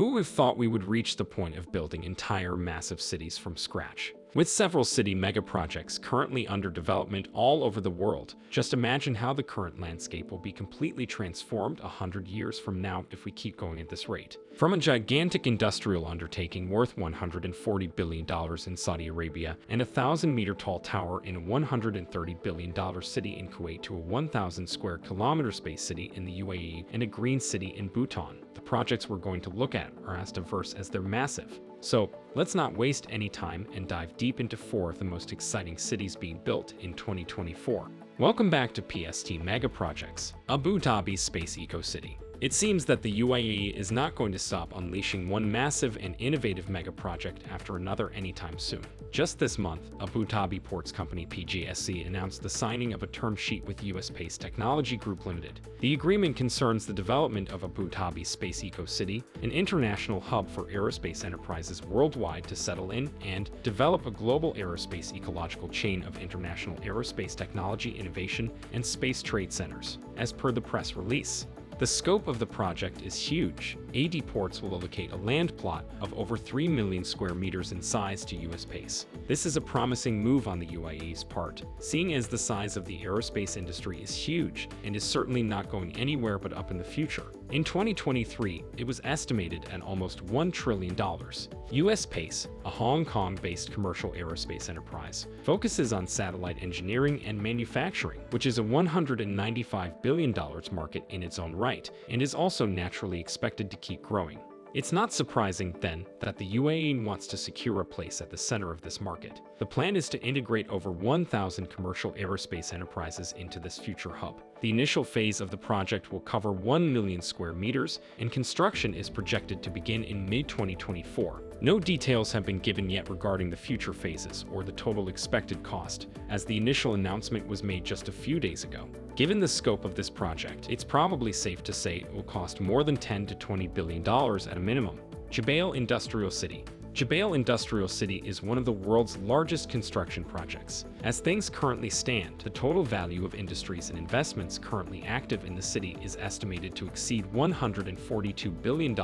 Who would have thought we would reach the point of building entire massive cities from scratch? With several city megaprojects currently under development all over the world, just imagine how the current landscape will be completely transformed 100 years from now if we keep going at this rate. From a gigantic industrial undertaking worth $140 billion in Saudi Arabia and a 1,000-meter-tall tower in a $130 billion city in Kuwait to a 1,000-square-kilometer space city in the UAE and a green city in Bhutan, the projects we're going to look at are as diverse as they're massive. So, let's not waste any time and dive deep into 4 of the most exciting cities being built in 2024. Welcome back to PST Mega Projects, Abu Dhabi Space Eco-City. It seems that the UAE is not going to stop unleashing one massive and innovative mega project after another anytime soon. Just this month, Abu Dhabi Ports Company PJSC announced the signing of a term sheet with US Space Technology Group Limited. The agreement concerns the development of Abu Dhabi Space Eco-City, an international hub for aerospace enterprises worldwide to settle in and develop a global aerospace ecological chain of international aerospace technology innovation and space trade centers, as per the press release. The scope of the project is huge. AD Ports will allocate a land plot of over 3 million square meters in size to US Space. This is a promising move on the UAE's part, seeing as the size of the aerospace industry is huge and is certainly not going anywhere but up in the future. In 2023, it was estimated at almost $1 trillion. US Space, a Hong Kong-based commercial aerospace enterprise, focuses on satellite engineering and manufacturing, which is a $195 billion market in its own right, and is also naturally expected to keep growing. It's not surprising, then, that the UAE wants to secure a place at the center of this market. The plan is to integrate over 1,000 commercial aerospace enterprises into this future hub. The initial phase of the project will cover 1 million square meters, and construction is projected to begin in mid-2024. No details have been given yet regarding the future phases or the total expected cost, as the initial announcement was made just a few days ago. Given the scope of this project, it's probably safe to say it will cost more than $10 to $20 billion at a minimum. Jubail Industrial City. Jubail Industrial City is one of the world's largest construction projects. As things currently stand, the total value of industries and investments currently active in the city is estimated to exceed $142 billion.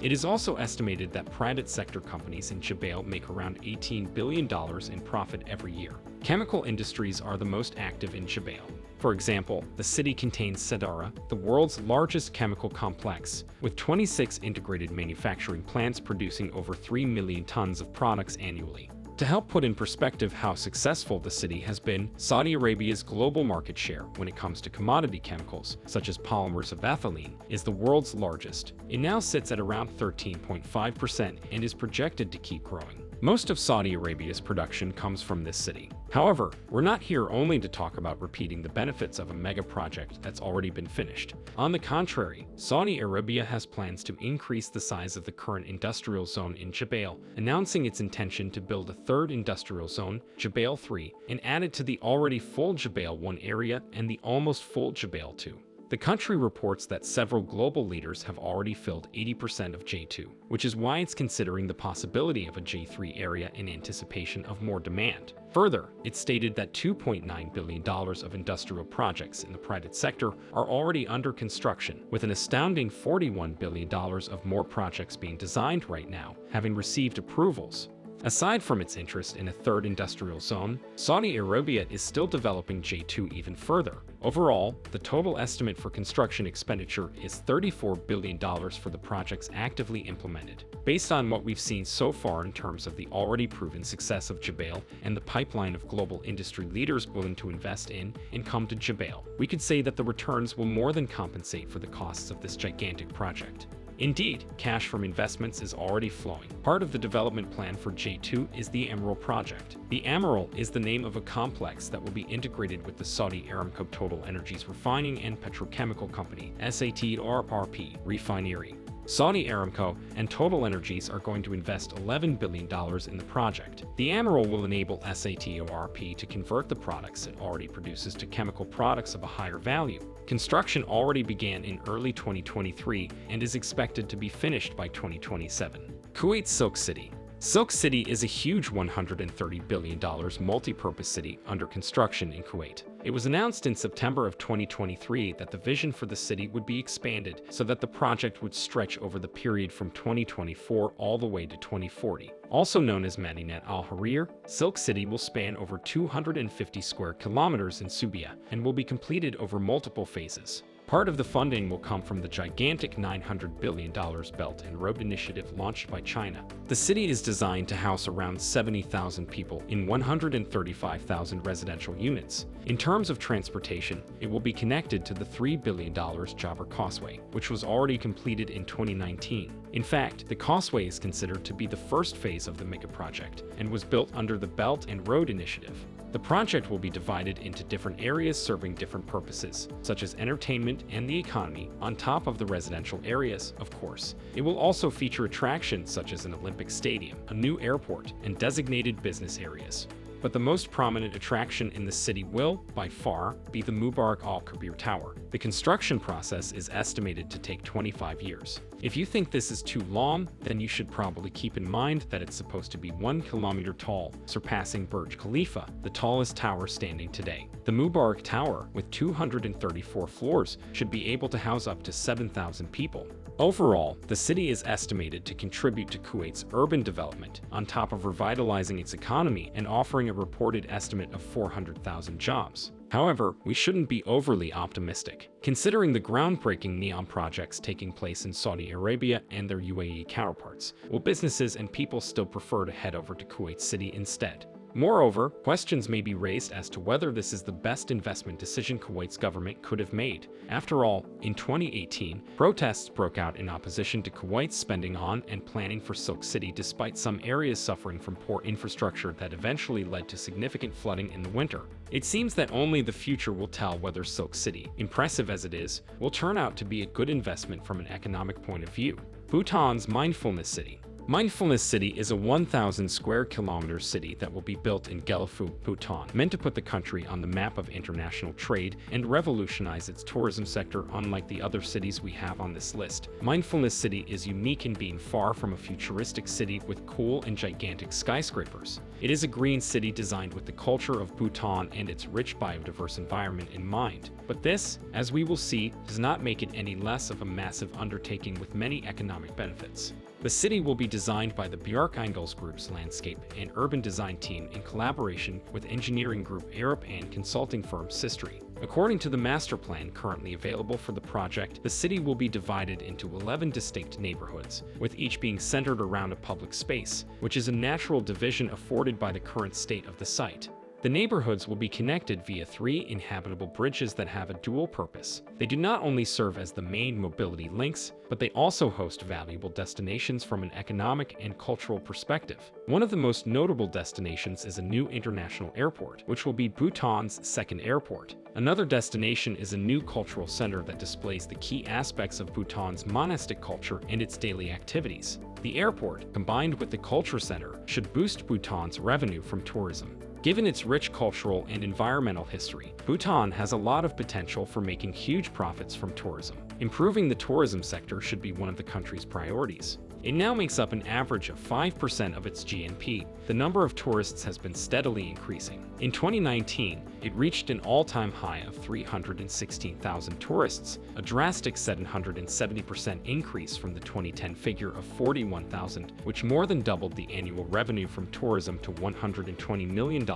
It is also estimated that private sector companies in Jubail make around $18 billion in profit every year. Chemical industries are the most active in Jubail. For example, the city contains Sadara, the world's largest chemical complex, with 26 integrated manufacturing plants producing over 3 million tons of products annually. To help put in perspective how successful the city has been, Saudi Arabia's global market share when it comes to commodity chemicals, such as polymers of ethylene, is the world's largest. It now sits at around 13.5% and is projected to keep growing. Most of Saudi Arabia's production comes from this city. However, we're not here only to talk about repeating the benefits of a mega project that's already been finished. On the contrary, Saudi Arabia has plans to increase the size of the current industrial zone in Jubail, announcing its intention to build a third industrial zone, Jubail 3, and add it to the already full Jubail 1 area and the almost full Jubail 2. The country reports that several global leaders have already filled 80% of J2, which is why it's considering the possibility of a J3 area in anticipation of more demand. Further, it stated that $2.9 billion of industrial projects in the private sector are already under construction, with an astounding $41 billion of more projects being designed right now, having received approvals. Aside from its interest in a third industrial zone, Saudi Arabia is still developing J2 even further. Overall, the total estimate for construction expenditure is $34 billion for the projects actively implemented. Based on what we've seen so far in terms of the already proven success of Jubail and the pipeline of global industry leaders willing to invest in and come to Jubail, we could say that the returns will more than compensate for the costs of this gigantic project. Indeed, cash from investments is already flowing. Part of the development plan for J2 is the Emerald project. The Emerald is the name of a complex that will be integrated with the Saudi Aramco Total Energies refining and petrochemical company, SATORP refinery. Saudi Aramco and Total Energies are going to invest $11 billion in the project. The Emerald will enable SATORP to convert the products it already produces to chemical products of a higher value. Construction already began in early 2023 and is expected to be finished by 2027. Kuwait Silk City. Silk City is a huge $130 billion multi-purpose city under construction in Kuwait. It was announced in September of 2023 that the vision for the city would be expanded so that the project would stretch over the period from 2024 all the way to 2040. Also known as Madinat al-Harir, Silk City will span over 250 square kilometers in Subia and will be completed over multiple phases. Part of the funding will come from the gigantic $900 billion Belt and Road Initiative launched by China. The city is designed to house around 70,000 people in 135,000 residential units. In terms of transportation, it will be connected to the $3 billion Jabr Causeway, which was already completed in 2019. In fact, the causeway is considered to be the first phase of the mega project and was built under the Belt and Road Initiative. The project will be divided into different areas serving different purposes, such as entertainment and the economy, on top of the residential areas, of course. It will also feature attractions such as an Olympic stadium, a new airport, and designated business areas. But the most prominent attraction in the city will, by far, be the Mubarak Al-Kabir Tower. The construction process is estimated to take 25 years. If you think this is too long, then you should probably keep in mind that it's supposed to be 1 kilometer tall, surpassing Burj Khalifa, the tallest tower standing today. The Mubarak Tower, with 234 floors, should be able to house up to 7,000 people. Overall, the city is estimated to contribute to Kuwait's urban development, on top of revitalizing its economy and offering a reported estimate of 400,000 jobs. However, we shouldn't be overly optimistic, considering the groundbreaking NEOM projects taking place in Saudi Arabia and their UAE counterparts. Will businesses and people still prefer to head over to Kuwait City instead? Moreover, questions may be raised as to whether this is the best investment decision Kuwait's government could have made. After all, in 2018, protests broke out in opposition to Kuwait's spending on and planning for Silk City, despite some areas suffering from poor infrastructure that eventually led to significant flooding in the winter. It seems that only the future will tell whether Silk City, impressive as it is, will turn out to be a good investment from an economic point of view. Bhutan's Mindfulness City. Mindfulness City is a 1,000 square kilometer city that will be built in Gyeongju, Bhutan, meant to put the country on the map of international trade and revolutionize its tourism sector. Unlike the other cities we have on this list, Mindfulness City is unique in being far from a futuristic city with cool and gigantic skyscrapers. It is a green city designed with the culture of Bhutan and its rich biodiverse environment in mind. But this, as we will see, does not make it any less of a massive undertaking with many economic benefits. The city will be designed by the Bjarke Ingels Group's landscape and urban design team in collaboration with engineering group Arup and consulting firm Sistri. According to the master plan currently available for the project, the city will be divided into 11 distinct neighborhoods, with each being centered around a public space, which is a natural division afforded by the current state of the site. The neighborhoods will be connected via 3 inhabitable bridges that have a dual purpose. They do not only serve as the main mobility links, but they also host valuable destinations from an economic and cultural perspective. One of the most notable destinations is a new international airport, which will be Bhutan's second airport. Another destination is a new cultural center that displays the key aspects of Bhutan's monastic culture and its daily activities. The airport, combined with the culture center, should boost Bhutan's revenue from tourism. Given its rich cultural and environmental history, Bhutan has a lot of potential for making huge profits from tourism. Improving the tourism sector should be one of the country's priorities. It now makes up an average of 5% of its GNP. The number of tourists has been steadily increasing. In 2019, it reached an all-time high of 316,000 tourists, a drastic 770% increase from the 2010 figure of 41,000, which more than doubled the annual revenue from tourism to $120 million.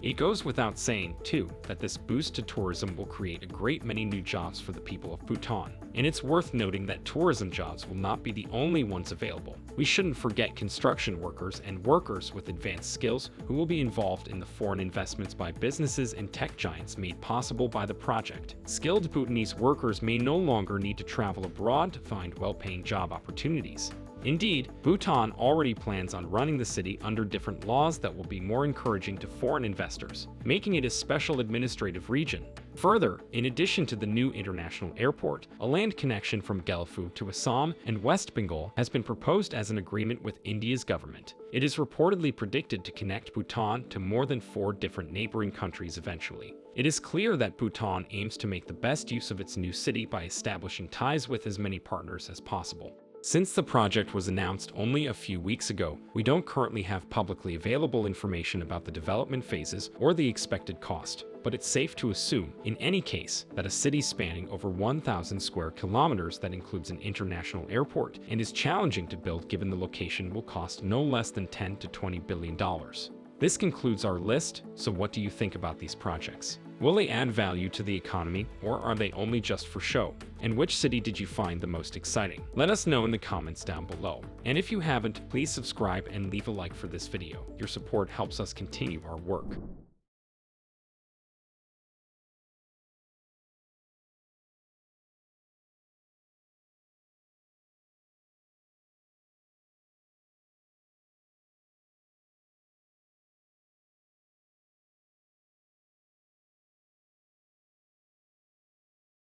It goes without saying, too, that this boost to tourism will create a great many new jobs for the people of Bhutan. And it's worth noting that tourism jobs will not be the only ones available. We shouldn't forget construction workers and workers with advanced skills who will be involved in the foreign investments by businesses and tech giants made possible by the project. Skilled Bhutanese workers may no longer need to travel abroad to find well-paying job opportunities. Indeed, Bhutan already plans on running the city under different laws that will be more encouraging to foreign investors, making it a special administrative region. Further, in addition to the new international airport, a land connection from Gyeongju to Assam and West Bengal has been proposed as an agreement with India's government. It is reportedly predicted to connect Bhutan to more than 4 different neighboring countries eventually. It is clear that Bhutan aims to make the best use of its new city by establishing ties with as many partners as possible. Since the project was announced only a few weeks ago, we don't currently have publicly available information about the development phases or the expected cost, but it's safe to assume, in any case, that a city spanning over 1,000 square kilometers that includes an international airport and is challenging to build given the location will cost no less than $10 to $20 billion. This concludes our list, so what do you think about these projects? Will they add value to the economy, or are they only just for show? And which city did you find the most exciting? Let us know in the comments down below. And if you haven't, please subscribe and leave a like for this video. Your support helps us continue our work.